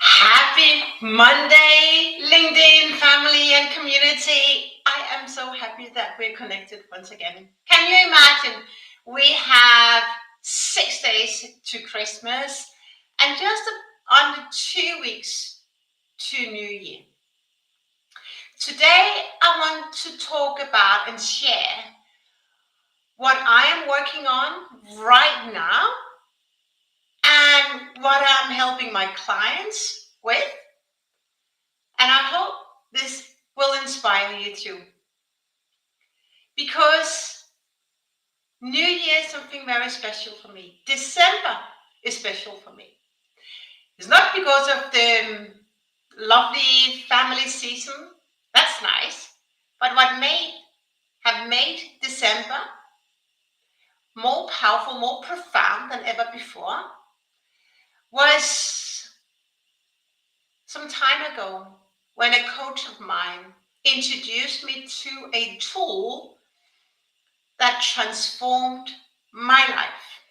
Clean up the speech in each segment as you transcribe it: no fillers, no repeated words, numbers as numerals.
Happy Monday, LinkedIn family and community. I am so happy that we're connected once again. Can you imagine? We have 6 days to Christmas and just under 2 weeks to New Year. Today, I want to talk about and share what I am working on right now and what I'm helping my clients with. And I hope this will inspire you too. Because New Year is something very special for me. December is special for me. It's not because of the lovely family season. That's nice. But what have made December more powerful, more profound than ever before was some time ago when a coach of mine introduced me to a tool that transformed my life.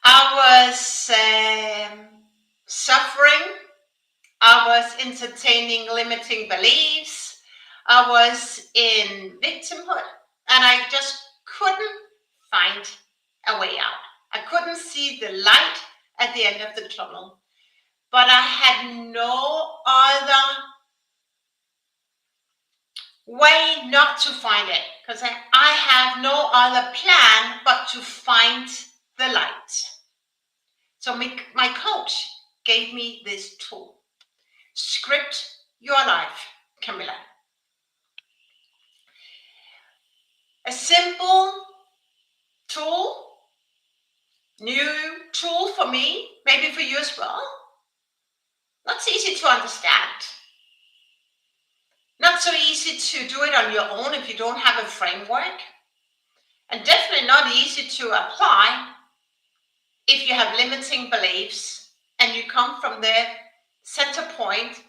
I was suffering. I was entertaining limiting beliefs. I was in victimhood, and I just couldn't find a way out. I couldn't see the light at the end of the tunnel. But I had no other way not to find it, because I have no other plan but to find the light. So my coach gave me this tool. Script your life, Camilla. A simple tool, new tool for me, maybe for you as well. Not easy to understand. Not so easy to do it on your own if you don't have a framework. And definitely not easy to apply if you have limiting beliefs and you come from the center point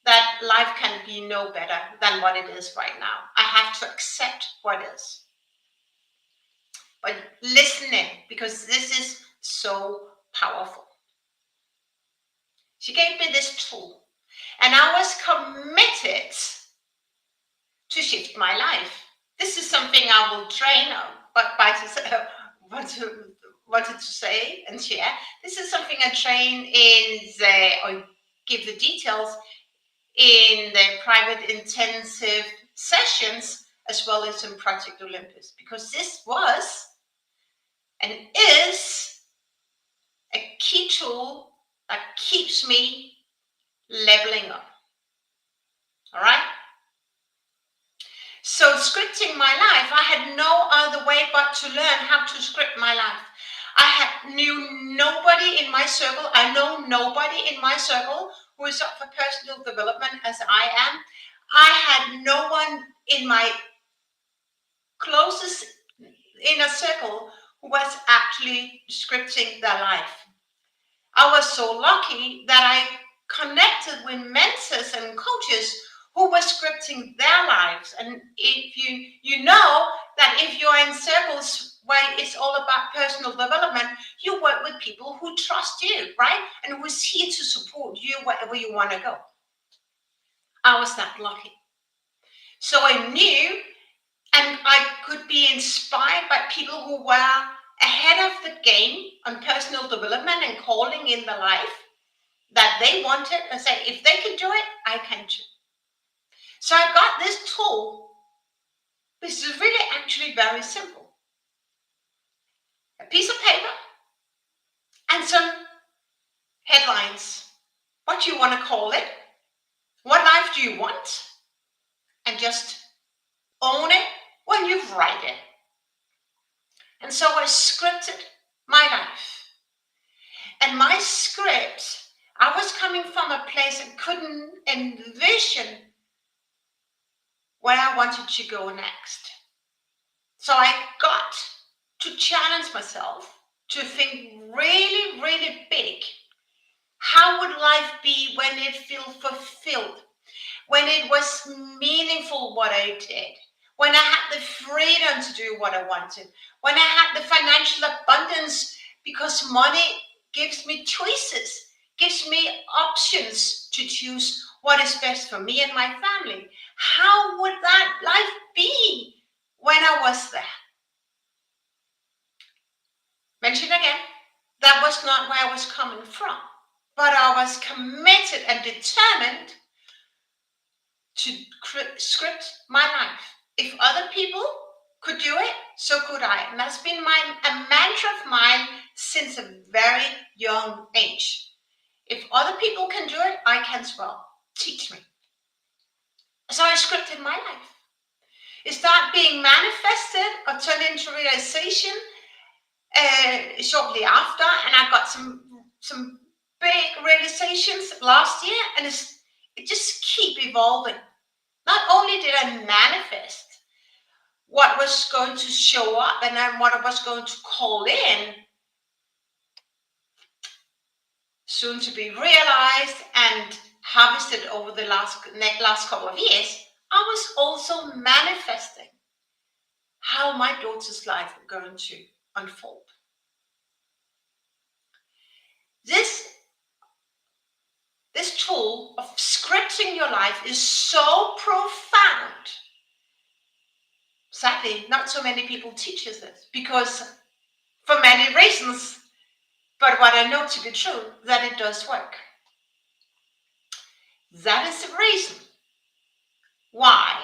that life can be no better than what it is right now. I have to accept what is. But listening, because this is so powerful. She gave me this tool, and I was committed to shift my life. This is something I will train on, but wanted to say and share. This is something I train or give the details in the private intensive sessions, as well as in Project Olympus, because this was and is a key tool that keeps me leveling up. All right? So scripting my life, I had no other way but to learn how to script my life. Knew nobody in my circle. I know nobody in my circle who is up for personal development as I am. I had no one in my closest inner circle who was actually scripting their life. I was so lucky that I connected with mentors and coaches who were scripting their lives. And if you know that if you're in circles where it's all about personal development, you work with people who trust you, right? And who's here to support you wherever you want to go. I was that lucky. So I knew, and I could be inspired by people who were ahead of the game on personal development and calling in the life that they wanted, and say, if they can do it, I can too. So I got this tool, which is really actually very simple. A piece of paper and some headlines. What do you want to call it? What life do you want? And just own it when you write it. And so I scripted my life. And my script, I was coming from a place I couldn't envision where I wanted to go next. So I got to challenge myself to think really, really big. How would life be when it felt fulfilled? When it was meaningful what I did? When I had the freedom to do what I wanted? When I had the financial abundance because money gives me choices? gives me options to choose what is best for me and my family. How would that life be when I was there? Mention again, that was not where I was coming from, but I was committed and determined to script my life. If other people could do it, so could I. And that's been a mantra of mine since a very young age. If other people can do it, I can as well. Teach me. So I scripted my life. It started being manifested or turned into realization shortly after, and I got some big realizations last year, and it just keep evolving. Not only did I manifest what was going to show up and then what I was going to call in, soon to be realized and harvested over the last couple of years, I was also manifesting how my daughter's life is going to unfold. This tool of scripting your life is so profound. Sadly, not so many people teach us this because for many reasons, but what I know to be true, that it does work. That is the reason why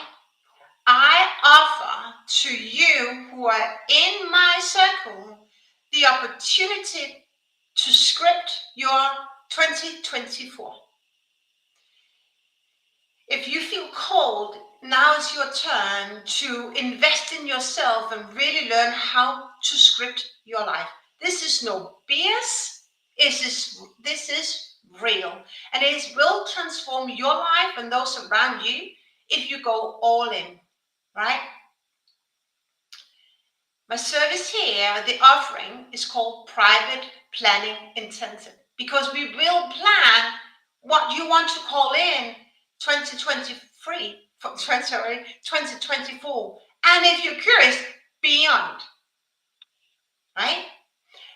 I offer to you who are in my circle the opportunity to script your 2024. If you feel called, now is your turn to invest in yourself and really learn how to script your life. This is no BS. This is real. And it will transform your life and those around you if you go all in, right? My service here, the offering, is called Private Planning Intensive because we will plan what you want to call in 2024. And if you're curious, beyond, right?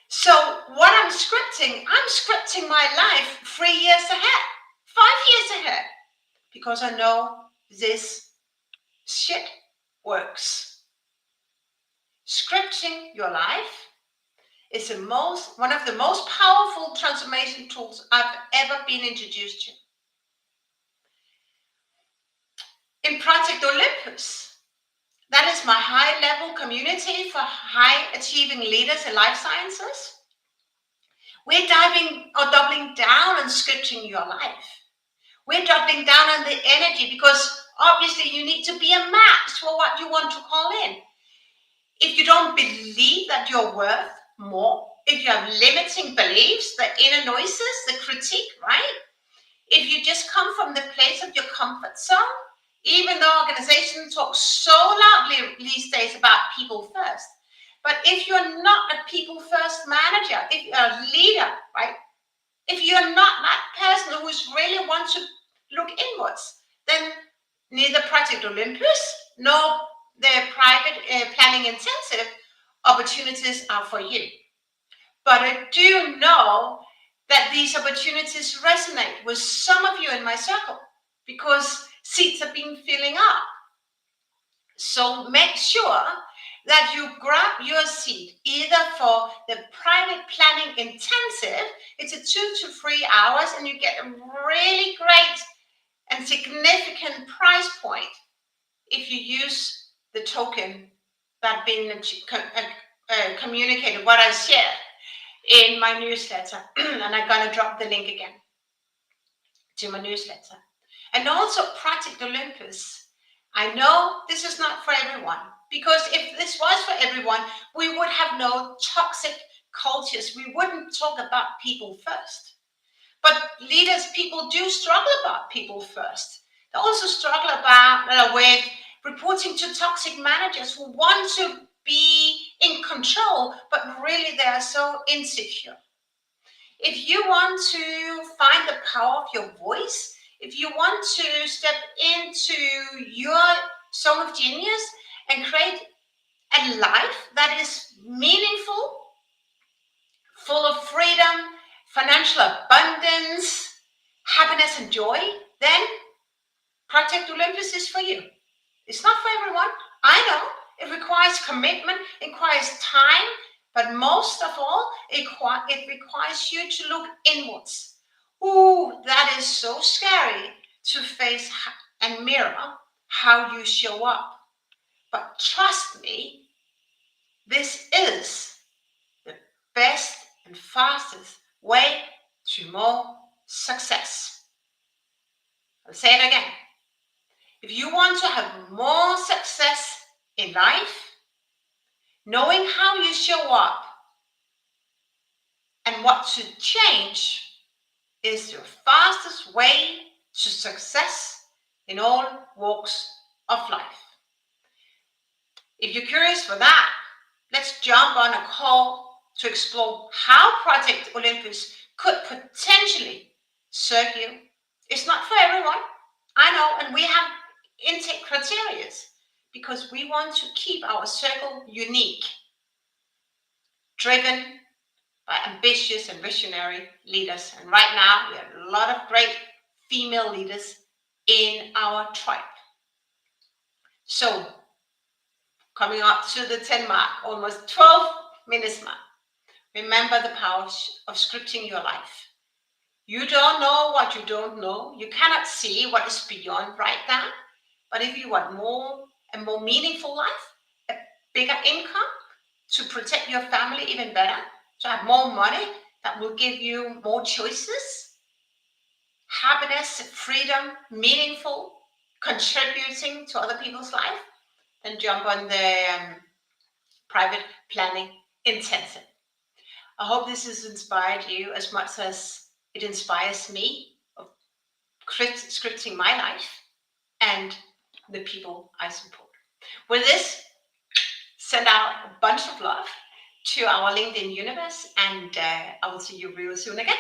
So what I'm scripting my life 3 years ahead, 5 years ahead, because I know this shit works. Scripting your life is one of the most powerful transformation tools I've ever been introduced to. In Project Olympus, that is my high-level community for high-achieving leaders in life sciences, we're doubling down on scripting your life. We're doubling down on the energy because obviously you need to be a match for what you want to call in. If you don't believe that you're worth more, if you have limiting beliefs, the inner noises, the critique, right? If you just come from the place of your comfort zone, even though organizations talk so loudly these days about people first, but if you're not a people first manager, if you're a leader, right? If you're not that person who's really wants to look inwards, then neither Project Olympus nor the private planning intensive opportunities are for you. But I do know that these opportunities resonate with some of you in my circle because seats have been filling up. So make sure that you grab your seat either for the private planning intensive, it's a 2 to 3 hours and you get a really great and significant price point if you use the token that been communicated, what I shared in my newsletter. And I'm going to drop the link again to my newsletter. And also Project Olympus. I know this is not for everyone, because if this was for everyone, we would have no toxic cultures. We wouldn't talk about people first. But leaders, people do struggle about people first. They also struggle with reporting to toxic managers who want to be in control, but really they are so insecure. If you want to find the power of your voice, if you want to step into your zone of genius and create a life that is meaningful, full of freedom, financial abundance, happiness and joy, then Project Olympus is for you. It's not for everyone. I know it requires commitment, it requires time, but most of all, it requires you to look inwards. Ooh, that is so scary to face and mirror how you show up. But trust me, this is the best and fastest way to more success. I'll say it again. If you want to have more success in life, knowing how you show up and what to change is your fastest way to success in all walks of life. If you're curious for that, let's jump on a call to explore how Project Olympus could potentially serve you. It's not for everyone, I know, and we have intake criteria because we want to keep our circle unique, driven by ambitious and visionary leaders. And right now, we have a lot of great female leaders in our tribe. So, coming up to the 10 mark, almost 12 minutes mark, remember the power of scripting your life. You don't know what you don't know. You cannot see what is beyond right now. But if you want a more meaningful life, a bigger income, to protect your family even better, to have more money that will give you more choices, happiness, freedom, meaningful, contributing to other people's life, then jump on the private planning intensive. I hope this has inspired you as much as it inspires me of scripting my life and the people I support. With this, send out a bunch of love to our LinkedIn universe, and I will see you real soon again.